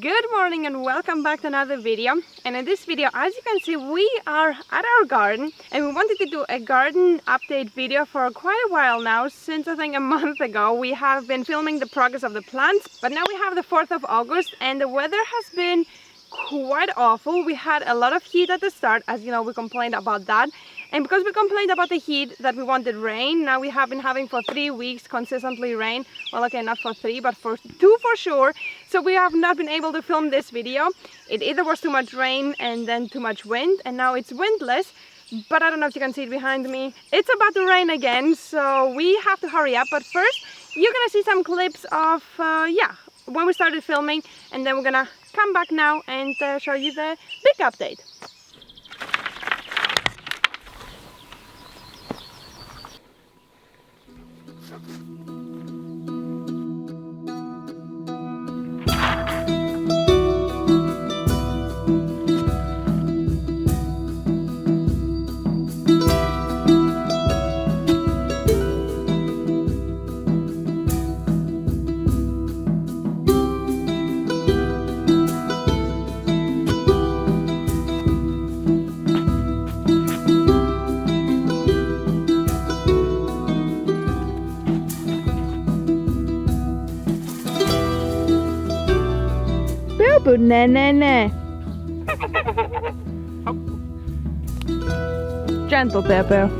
Good morning and welcome back to another video. And in this video, as you can see, we are at our garden and we wanted to do a garden update video for quite a while now. Since I think a month ago we have been filming the progress of the plants, but now we have the 4th of August and the weather has been quite awful. We had a lot of heat at the start, as you know, we complained about that. And because we complained about the heat that we wanted rain, now we have been having for 3 weeks consistently rain. Well, okay, not for 3, but for 2 for sure. So we have not been able to film this video. It either was too much rain and then too much wind, and now it's windless. But I don't know if you can see it behind me. It's about to rain again, so we have to hurry up. But first, you're gonna see some clips of, when we started filming, and then we're gonna come back now and show you the big update. Banana. Gentle, Pepper.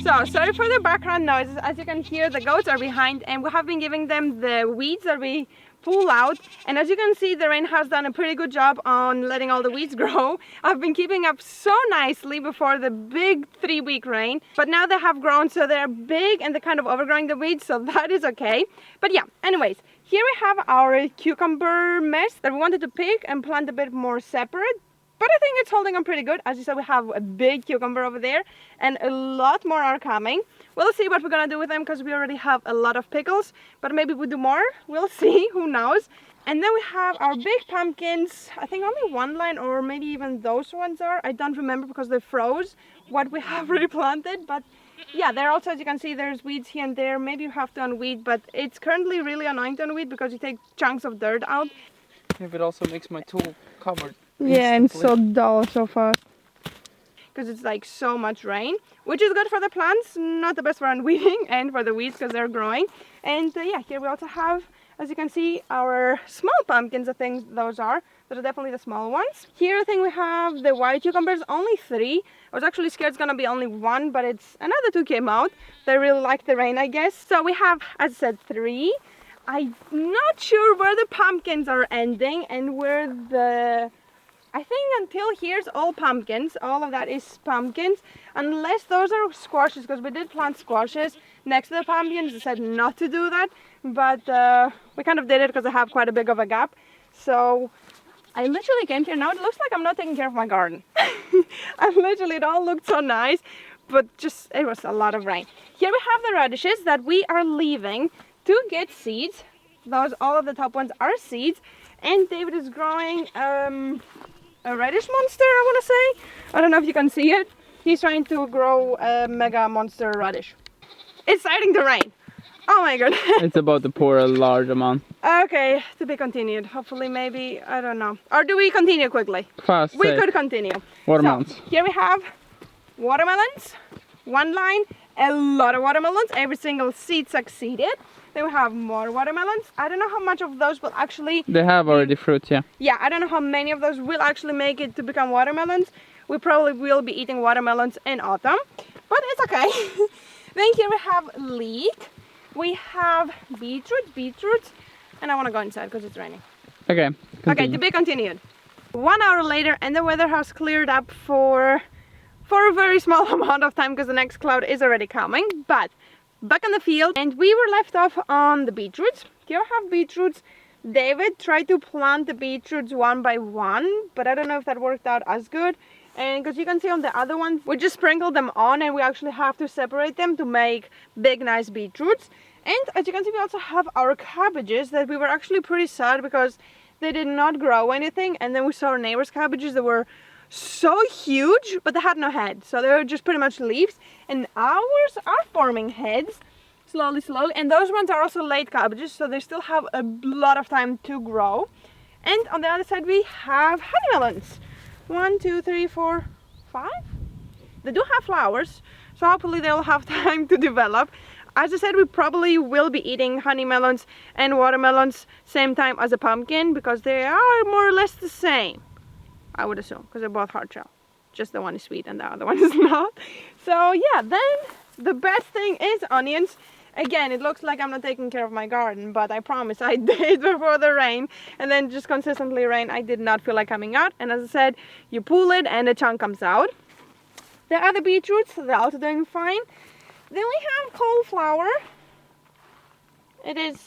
So, sorry for the background noises. As you can hear, the goats are behind and we have been giving them the weeds that we pull out. And as you can see, the rain has done a pretty good job on letting all the weeds grow. I've been keeping up so nicely before the big 3-week rain. But now they have grown, so they're big and they're kind of overgrowing the weeds, so that is okay. But yeah, anyways, here we have our cucumber mess that we wanted to pick and plant a bit more separate. But I think it's holding on pretty good. As you saw, we have a big cucumber over there and a lot more are coming. We'll see what we're gonna do with them because we already have a lot of pickles, but maybe we'll do more. We'll see, who knows. And then we have our big pumpkins. I think only one line, or maybe even those ones are. I don't remember because they froze what we have replanted, but yeah, there also, as you can see, there's weeds here and there. Maybe you have to unweed, but it's currently really annoying to unweed because you take chunks of dirt out. If it also makes my tool covered. Yeah, and so dull so fast. because it's like so much rain, which is good for the plants, not the best for unweeding, and for the weeds because they're growing. And yeah, here we also have, as you can see, our small pumpkins. I think those are definitely the small ones. Here I think we have the white cucumbers, only 3. I was actually scared it's gonna be only 1, but it's another 2 came out. They really like the rain, I guess. So we have, as I said, 3. I'm not sure where the pumpkins are ending and where the... I think until here's all pumpkins. All of that is pumpkins, unless those are squashes, because we did plant squashes next to the pumpkins. They said not to do that, but we kind of did it because I have quite a big of a gap. So I literally came here. Now it looks like I'm not taking care of my garden. It all looked so nice, but just it was a lot of rain. Here we have the radishes that we are leaving to get seeds. Those, all of the top ones are seeds, and David is growing a radish monster, I want to say. I don't know if you can see it. He's trying to grow a mega monster radish. It's starting to rain. Oh my god. It's about to pour a large amount. Okay, to be continued. Hopefully, maybe, I don't know. Or do we continue quickly? Fast. We could continue. Watermelons. So, here we have watermelons. 1 line, a lot of watermelons. Every single seed succeeded. Then we have more watermelons. I don't know how much of those will actually... They have already fruit, yeah. Yeah, I don't know how many of those will actually make it to become watermelons. We probably will be eating watermelons in autumn, but it's okay. Then here we have leek. We have beetroot, and I want to go inside because it's raining. Okay, continue. Okay, to be continued. 1 hour later, and the weather has cleared up for a very small amount of time because the next cloud is already coming, but back in the field, and we were left off on the beetroots. Here I have beetroots. David tried to plant the beetroots 1 by 1, but I don't know if that worked out as good. And because you can see on the other one, we just sprinkled them on, and we actually have to separate them to make big, nice beetroots. And as you can see, we also have our cabbages that we were actually pretty sad because they did not grow anything. And then we saw our neighbor's cabbages that were so huge, but they had no head, so they were just pretty much leaves. And ours are forming heads slowly, and those ones are also late cabbages, so they still have a lot of time to grow. And on the other side we have honey melons. 1, 2, 3, 4, 5. They do have flowers, so hopefully they'll have time to develop. As I said, we probably will be eating honey melons and watermelons same time as a pumpkin because they are more or less the same, I would assume, because they're both hard shell. Just the one is sweet and the other one is not. So yeah, then the best thing is onions. Again, it looks like I'm not taking care of my garden, but I promise I did before the rain. And then just consistently rain, I did not feel like coming out. And as I said, you pull it and a chunk comes out. The other beetroots, they're also doing fine. Then we have cauliflower. It is,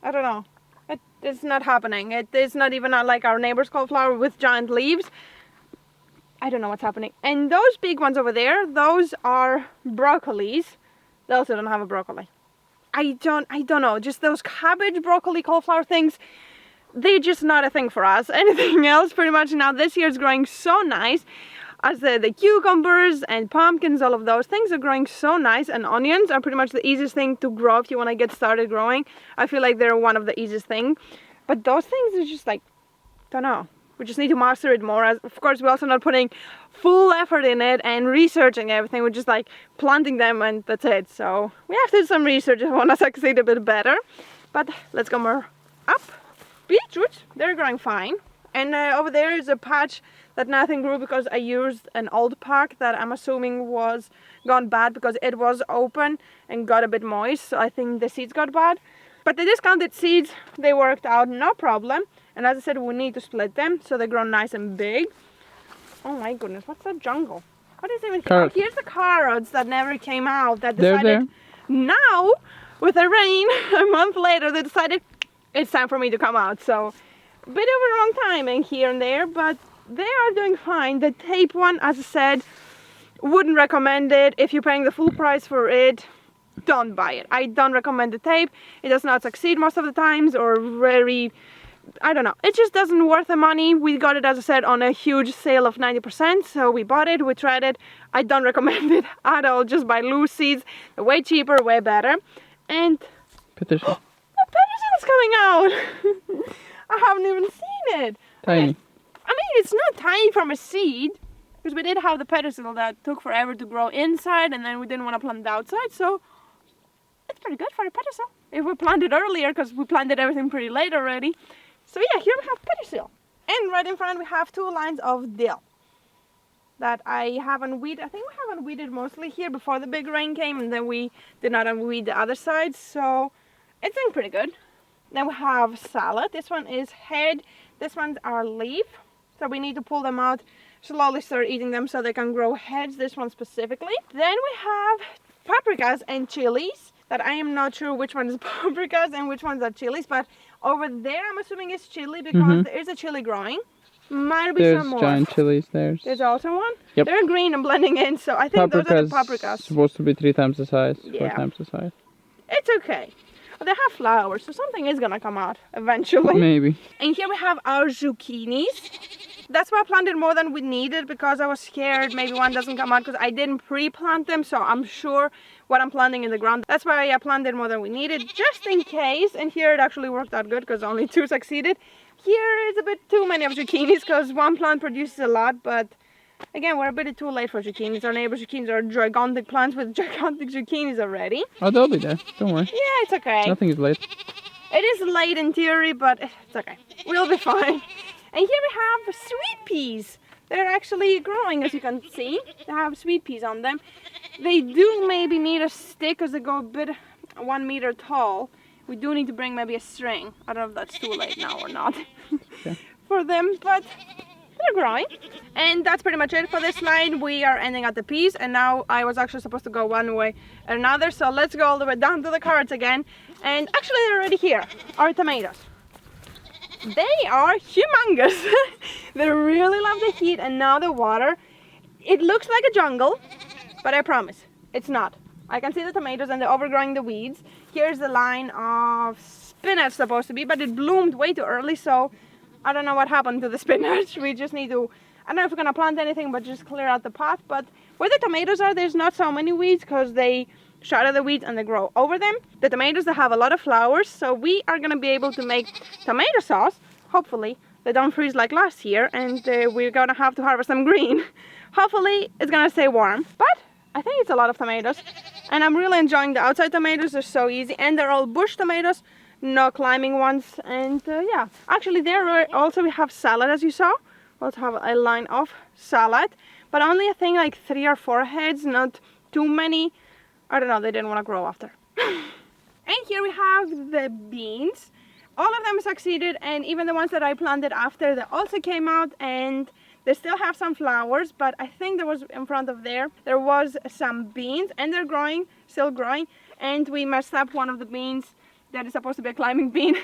I don't know. It's not happening. It is not even like our neighbor's cauliflower with giant leaves. I don't know what's happening. And those big ones over there, those are broccolis. They also don't have a broccoli. I don't know. Just those cabbage, broccoli, cauliflower things, they're just not a thing for us. Anything else, pretty much now this year is growing so nice. As the cucumbers and pumpkins, all of those things are growing so nice, and onions are pretty much the easiest thing to grow if you want to get started growing. I feel like they're one of the easiest things. But those things are just like, don't know. We just need to master it more. As of course, we're also not putting full effort in it and researching everything. We're just like planting them and that's it. So we have to do some research if we want to succeed a bit better. But let's go more up. Beetroot, they're growing fine. And over there is a patch that nothing grew because I used an old pack that I'm assuming was gone bad because it was open and got a bit moist. So I think the seeds got bad. But the discounted seeds, they worked out no problem. And as I said, we need to split them so they grow nice and big. Oh my goodness, what's that jungle? What is even? Oh, here's the carrots that never came out. That decided now, with the rain, a month later, they decided it's time for me to come out. So a bit of a wrong timing here and there, but they are doing fine. The tape one, as I said, wouldn't recommend it. If you're paying the full price for it, don't buy it. I don't recommend the tape. It does not succeed most of the times, or very, I don't know. It just doesn't worth the money. We got it, as I said, on a huge sale of 90%. So we bought it, we tried it. I don't recommend it at all. Just buy loose seeds. They're way cheaper, way better. And petersil. The petersil is coming out. I haven't even seen it. Tiny. I mean, it's not tiny from a seed. Because we did have the pedestal that took forever to grow inside, and then we didn't want to plant the outside, so it's pretty good for a pedestal. If we planted earlier, because we planted everything pretty late already. So yeah, here we have pedestal. And right in front we have 2 lines of dill that I haven't weeded. I think we haven't weeded mostly here before the big rain came, and then we did not weed the other side, so it's doing pretty good. Then we have salad. This one is head, this one's our leaf. So we need to pull them out, slowly start eating them so they can grow heads, this one specifically. Then we have paprikas and chilies that I am not sure which one is paprikas and which ones are chilies, but over there I'm assuming it's chili because there is a chili growing. Might be some more. There's giant chilies there. There's also one? Yep. They're green and blending in, so I think those are the paprikas. Supposed to be 3 times the size, Yeah. 4 times the size. It's okay. Well, they have flowers, so something is gonna come out eventually. Maybe. And here we have our zucchinis. That's why I planted more than we needed because I was scared maybe one doesn't come out because I didn't pre-plant them, so I'm sure what I'm planting in the ground. That's why I planted more than we needed, just in case. And here it actually worked out good because only 2 succeeded. Here is a bit too many of zucchinis because one plant produces a lot, but again, we're a bit too late for zucchinis. Our neighbor's zucchinis are gigantic plants with gigantic zucchinis already. Oh, they'll be there. Don't worry. Yeah, it's okay. Nothing is late. It is late in theory, but it's okay. We'll be fine. And here we have sweet peas. They're actually growing, as you can see. They have sweet peas on them. They do maybe need a stick because they go a bit 1 meter tall. We do need to bring maybe a string. I don't know if that's too late now or not Okay. for them, but they're growing. And that's pretty much it for this line. We are ending at the peas, and now I was actually supposed to go one way or another, so let's go all the way down to the carrots again. And actually they're already here, our tomatoes. They are humongous. They really love the heat and now the water. It looks like a jungle, but I promise it's not. I can see the tomatoes and they're overgrowing the weeds. Here's the line of spinach supposed to be, but it bloomed way too early, so I don't know what happened to the spinach. We just need to, I don't know if we're gonna plant anything, but just clear out the path. But where the tomatoes are, there's not so many weeds because they shadow the weeds and they grow over them. The tomatoes, they have a lot of flowers, so we are gonna be able to make tomato sauce. Hopefully they don't freeze like last year, and we're gonna have to harvest them green. Hopefully it's gonna stay warm, but I think it's a lot of tomatoes, and I'm really enjoying the outside tomatoes. They're so easy, and they're all bush tomatoes, no climbing ones. And yeah, actually there also we have salad, as you saw. We also have a line of salad, but only I think like 3 or 4 heads, not too many. I don't know, they didn't want to grow after. And here we have the beans. All of them succeeded, and even the ones that I planted after, they also came out, and they still have some flowers, but I think there was in front of there was some beans, and they're growing, still growing. And we messed up one of the beans that is supposed to be a climbing bean,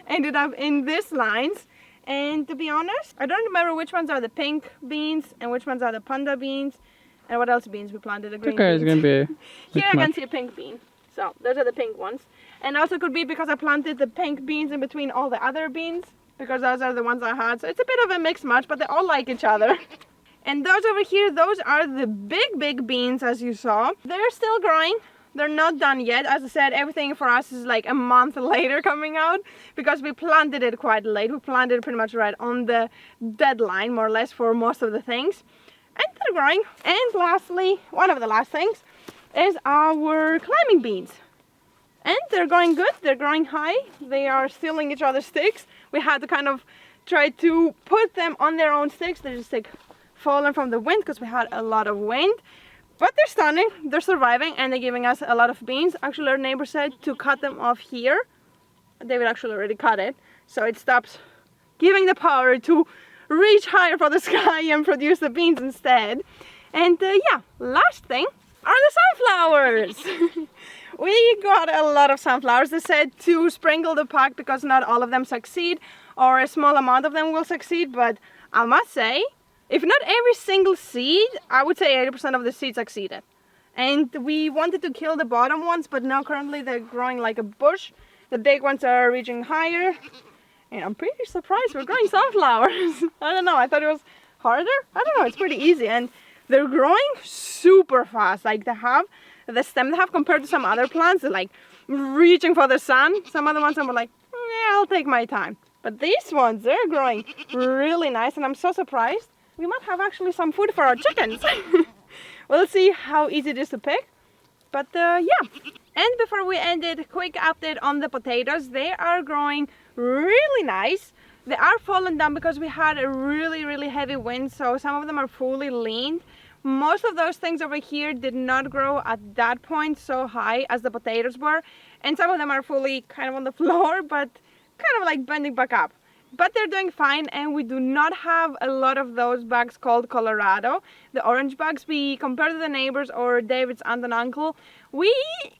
ended up in these lines. And to be honest, I don't remember which ones are the pink beans and which ones are the panda beans, and what else beans we planted. The green Okay, beans. it's gonna be. Here I can see a pink bean. So those are the pink ones. And also could be because I planted the pink beans in between all the other beans, because those are the ones I had. So it's a bit of a mixed match, but they all like each other. And those over here, those are the big beans, as you saw. They're still growing. They're not done yet. As I said, everything for us is like a month later coming out because we planted it quite late. We planted it pretty much right on the deadline, more or less, for most of the things. And they're growing. And lastly, one of the last things is our climbing beans. And they're going good. They're growing high. They are stealing each other's sticks. We had to kind of try to put them on their own sticks. They're just like falling from the wind because we had a lot of wind. But they're stunning. They're surviving, and they're giving us a lot of beans. Actually, our neighbor said to cut them off here. David actually already cut it, so it stops giving the power to reach higher for the sky and produce the beans instead. And yeah, last thing are the sunflowers. We got a lot of sunflowers. They said to sprinkle the pack because not all of them succeed, or a small amount of them will succeed, but I must say, if not every single seed, I would say 80% of the seeds succeeded. And we wanted to kill the bottom ones, but now currently they're growing like a bush. The big ones are reaching higher. And I'm pretty surprised we're growing sunflowers. I don't know, I thought it was harder. I don't know, it's pretty easy. And they're growing super fast. Like they have the stem they have compared to some other plants, they're like reaching for the sun. Some other ones I'm like, yeah, I'll take my time. But these ones, they're growing really nice, and I'm so surprised we might have actually some food for our chickens. We'll see how easy it is to pick. But yeah. And before we end it, quick update on the potatoes. They are growing really nice. They are falling down because we had a really heavy wind, so some of them are fully leaned. Most of those things over here did not grow at that point so high as the potatoes were, and some of them are fully kind of on the floor, but kind of like bending back up. But they're doing fine, and we do not have a lot of those bugs called Colorado, the orange bugs. We compared to the neighbors or David's aunt and uncle, we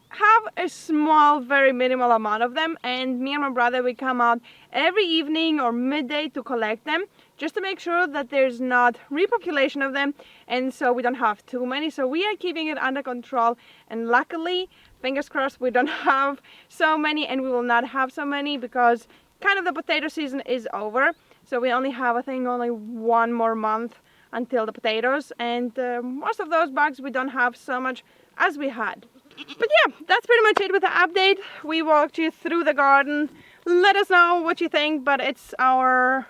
have a small, very minimal amount of them, and me and my brother, we come out every evening or midday to collect them, just to make sure that there's not repopulation of them, and so we don't have too many. So we are keeping it under control, and luckily, fingers crossed, we don't have so many, and we will not have so many because kind of the potato season is over. So we only have, I think, only 1 more month until the potatoes, and most of those bugs we don't have so much as we had. But yeah, that's pretty much it with the update. We walked you through the garden. Let us know what you think, but it's our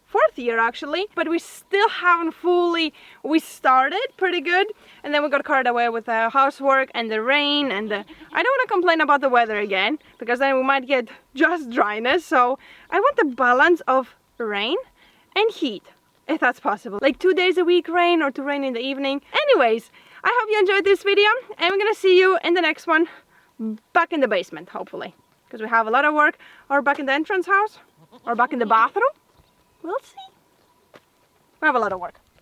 4th year actually, but we still haven't fully, we started pretty good, and then we got carried away with the housework and the rain, and I don't want to complain about the weather again, because then we might get just dryness. So I want the balance of rain and heat, if that's possible, like 2 days a week rain or to rain in the evening. Anyways, I hope you enjoyed this video, and we're gonna see you in the next one, back in the basement hopefully, because we have a lot of work, or back in the entrance house, or back in the bathroom. We'll see. We have a lot of work.